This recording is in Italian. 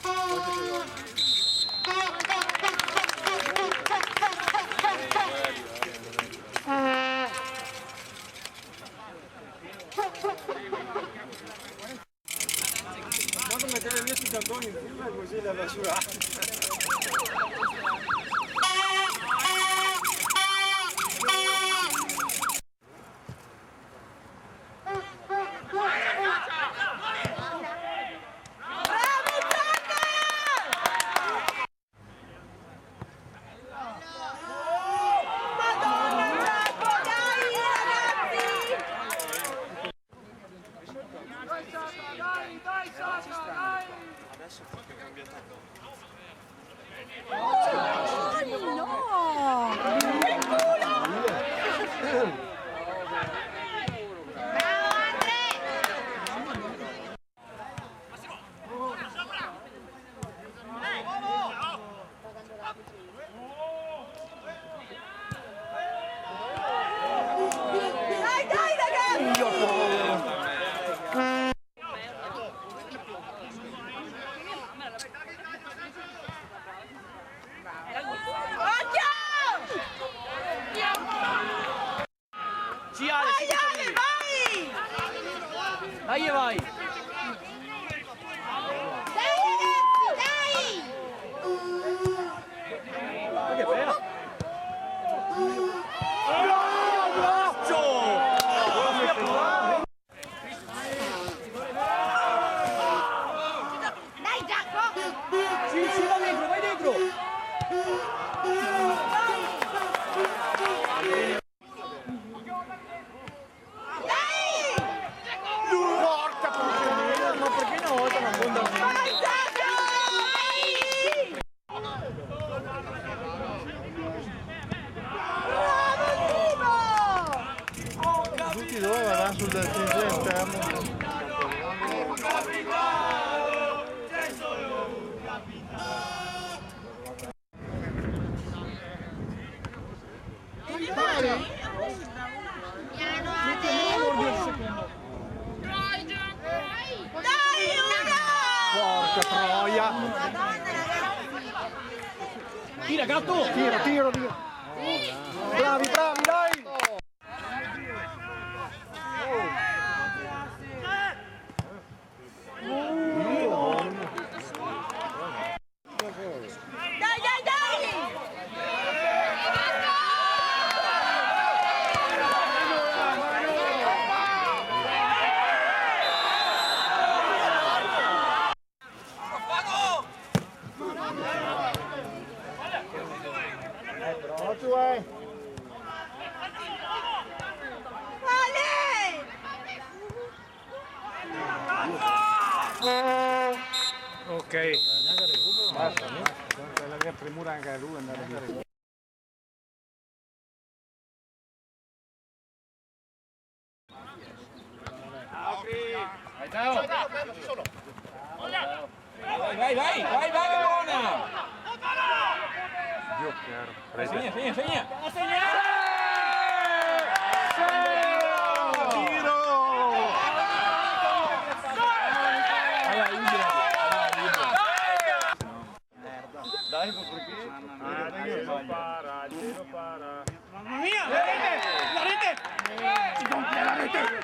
Quando mettere il mio Stagione in prima così la va surata. Dai, vai! Dai ragazzi, dai! Ma che bella! Dai Giacomo! Sì, vai dentro, vai dentro! Tutti loro vanno sul trincea esterno. Porca troia! Tira, gatto! Tiro! Bravi, dai! Ok, basta, la mia premura anche a lui andare via. Vai, buona! Segna! Dai, perché? Para. Mamma mia, la rete! Si gonfia la rete!